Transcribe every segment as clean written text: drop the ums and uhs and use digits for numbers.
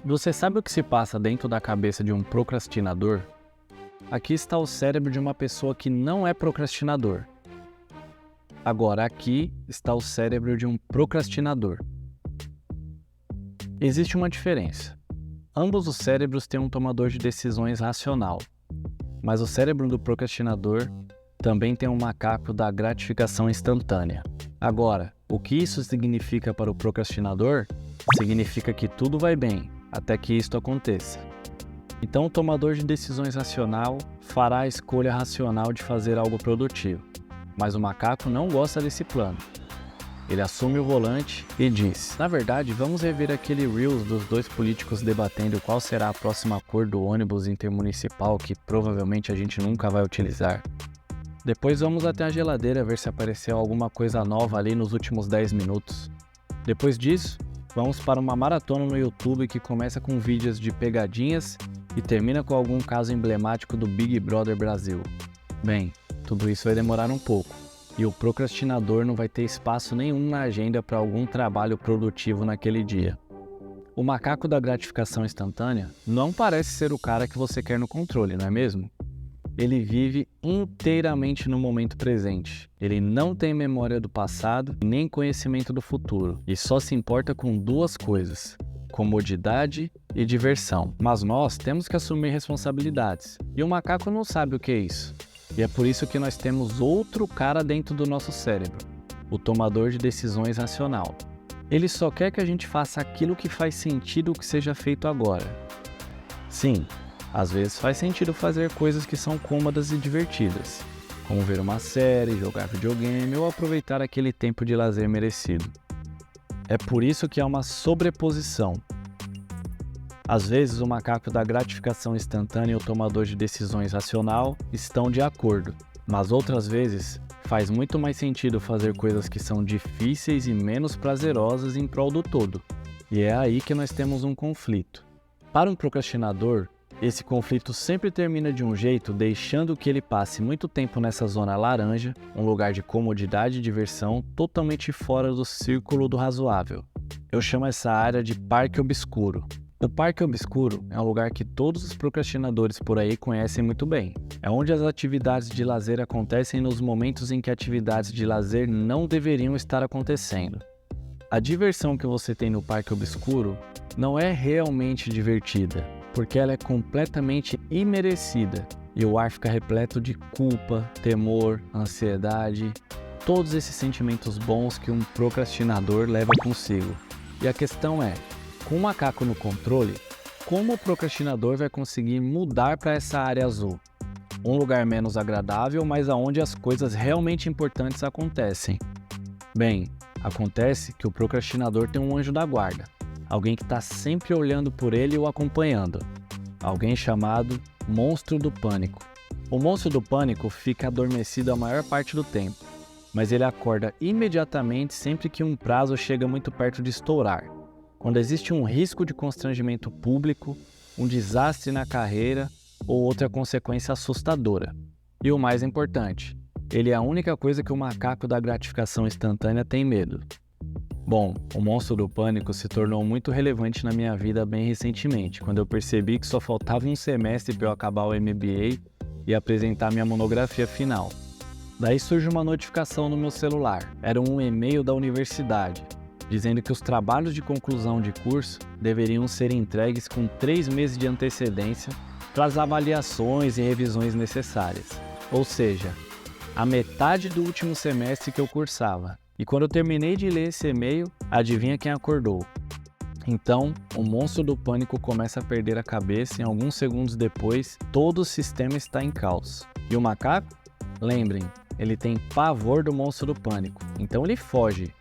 Você sabe o que se passa dentro da cabeça de um procrastinador? Aqui está o cérebro de uma pessoa que não é procrastinador. Agora, aqui está o cérebro de um procrastinador. Existe uma diferença. Ambos os cérebros têm um tomador de decisões racional, mas o cérebro do procrastinador também tem um macaco da gratificação instantânea. Agora, o que isso significa para o procrastinador? Significa que tudo vai bem, até que isto aconteça. Então o tomador de decisões racional fará a escolha racional de fazer algo produtivo. Mas o macaco não gosta desse plano. Ele assume o volante e diz: na verdade, vamos rever aquele Reels dos dois políticos debatendo qual será a próxima cor do ônibus intermunicipal que provavelmente a gente nunca vai utilizar. Depois vamos até a geladeira ver se apareceu alguma coisa nova ali nos últimos 10 minutos. Depois disso, vamos para uma maratona no YouTube que começa com vídeos de pegadinhas e termina com algum caso emblemático do Big Brother Brasil. Bem, tudo isso vai demorar um pouco, e o procrastinador não vai ter espaço nenhum na agenda para algum trabalho produtivo naquele dia. O macaco da gratificação instantânea não parece ser o cara que você quer no controle, não é mesmo? Ele vive inteiramente no momento presente. Ele não tem memória do passado nem conhecimento do futuro e só se importa com duas coisas: comodidade e diversão. Mas nós temos que assumir responsabilidades e o macaco não sabe o que é isso. E é por isso que nós temos outro cara dentro do nosso cérebro, o tomador de decisões racional. Ele só quer que a gente faça aquilo que faz sentido que seja feito agora. Sim, às vezes faz sentido fazer coisas que são cômodas e divertidas, como ver uma série, jogar videogame ou aproveitar aquele tempo de lazer merecido. É por isso que há uma sobreposição. Às vezes o macaco da gratificação instantânea e o tomador de decisões racional estão de acordo, mas outras vezes faz muito mais sentido fazer coisas que são difíceis e menos prazerosas em prol do todo. E é aí que nós temos um conflito. Para um procrastinador, esse conflito sempre termina de um jeito deixando que ele passe muito tempo nessa zona laranja, um lugar de comodidade e diversão totalmente fora do círculo do razoável. Eu chamo essa área de parque obscuro. O parque obscuro é um lugar que todos os procrastinadores por aí conhecem muito bem. É onde as atividades de lazer acontecem nos momentos em que atividades de lazer não deveriam estar acontecendo. A diversão que você tem no parque obscuro não é realmente divertida, porque ela é completamente imerecida e o ar fica repleto de culpa, temor, ansiedade, todos esses sentimentos bons que um procrastinador leva consigo. E a questão é, com o macaco no controle, como o procrastinador vai conseguir mudar para essa área azul? Um lugar menos agradável, mas aonde as coisas realmente importantes acontecem. Bem, acontece que o procrastinador tem um anjo da guarda. Alguém que está sempre olhando por ele e o acompanhando. Alguém chamado Monstro do Pânico. O Monstro do Pânico fica adormecido a maior parte do tempo, mas ele acorda imediatamente sempre que um prazo chega muito perto de estourar. Quando existe um risco de constrangimento público, um desastre na carreira ou outra consequência assustadora. E o mais importante, ele é a única coisa que o macaco da gratificação instantânea tem medo. Bom, o Monstro do Pânico se tornou muito relevante na minha vida bem recentemente, quando eu percebi que só faltava um semestre para eu acabar o MBA e apresentar minha monografia final. Daí surge uma notificação no meu celular. Era um e-mail da universidade, dizendo que os trabalhos de conclusão de curso deveriam ser entregues com 3 meses de antecedência para as avaliações e revisões necessárias. Ou seja, a metade do último semestre que eu cursava. E quando eu terminei de ler esse e-mail, adivinha quem acordou? Então, o Monstro do Pânico começa a perder a cabeça e alguns segundos depois, todo o sistema está em caos. E o macaco? Lembrem, ele tem pavor do Monstro do Pânico, então ele foge.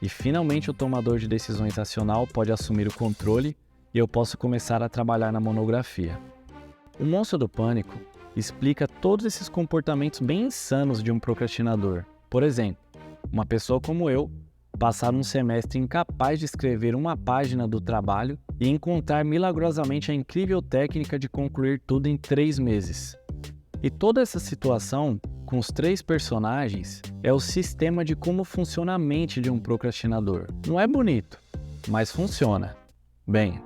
E finalmente o tomador de decisões racional pode assumir o controle e eu posso começar a trabalhar na monografia. O Monstro do Pânico explica todos esses comportamentos bem insanos de um procrastinador. Por exemplo, uma pessoa como eu passar um semestre incapaz de escrever uma página do trabalho e encontrar milagrosamente a incrível técnica de concluir tudo em 3 meses. E toda essa situação, com os 3 personagens, é o sistema de como funciona a mente de um procrastinador. Não é bonito, mas funciona. Bem,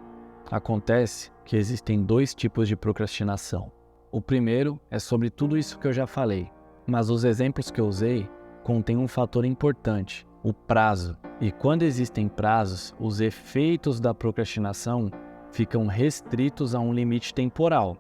Acontece que existem dois tipos de procrastinação. O primeiro é sobre tudo isso que eu já falei, mas os exemplos que eu usei contêm um fator importante, o prazo. E quando existem prazos, os efeitos da procrastinação ficam restritos a um limite temporal,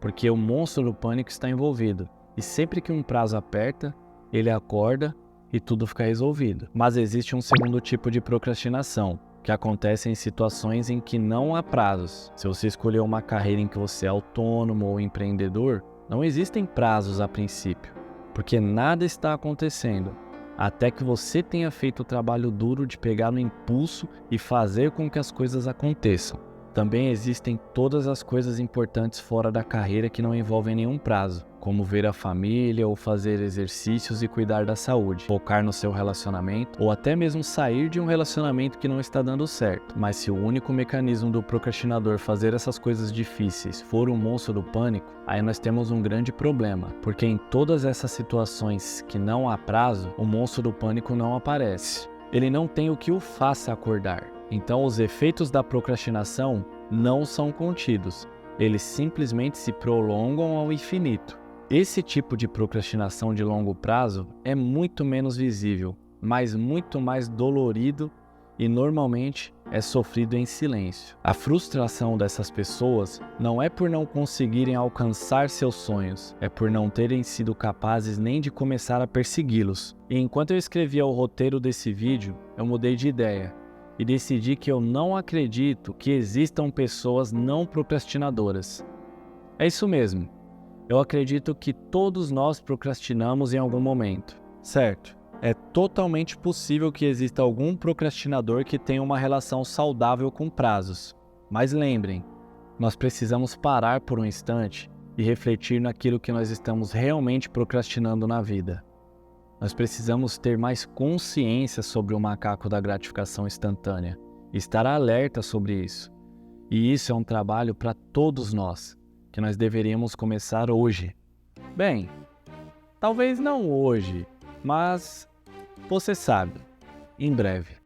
porque o monstro do pânico está envolvido. E sempre que um prazo aperta, ele acorda e tudo fica resolvido. Mas existe um segundo tipo de procrastinação, que acontece em situações em que não há prazos. Se você escolher uma carreira em que você é autônomo ou empreendedor, não existem prazos a princípio, porque nada está acontecendo, até que você tenha feito o trabalho duro de pegar no impulso e fazer com que as coisas aconteçam. Também existem todas as coisas importantes fora da carreira que não envolvem nenhum prazo, como ver a família ou fazer exercícios e cuidar da saúde, focar no seu relacionamento ou até mesmo sair de um relacionamento que não está dando certo. Mas se o único mecanismo do procrastinador fazer essas coisas difíceis for o monstro do pânico, aí nós temos um grande problema, porque em todas essas situações que não há prazo, o monstro do pânico não aparece. Ele não tem o que o faça acordar. Então os efeitos da procrastinação não são contidos, eles simplesmente se prolongam ao infinito. Esse tipo de procrastinação de longo prazo é muito menos visível, mas muito mais dolorido e normalmente é sofrido em silêncio. A frustração dessas pessoas não é por não conseguirem alcançar seus sonhos, é por não terem sido capazes nem de começar a persegui-los. E enquanto eu escrevia o roteiro desse vídeo, eu mudei de ideia e decidi que eu não acredito que existam pessoas não procrastinadoras. É isso mesmo. Eu acredito que todos nós procrastinamos em algum momento, certo? É totalmente possível que exista algum procrastinador que tenha uma relação saudável com prazos. Mas lembrem, nós precisamos parar por um instante e refletir naquilo que nós estamos realmente procrastinando na vida. Nós precisamos ter mais consciência sobre o macaco da gratificação instantânea, estar alerta sobre isso. E isso é um trabalho para todos nós, que nós deveríamos começar hoje. Bem, talvez não hoje, mas você sabe, em breve.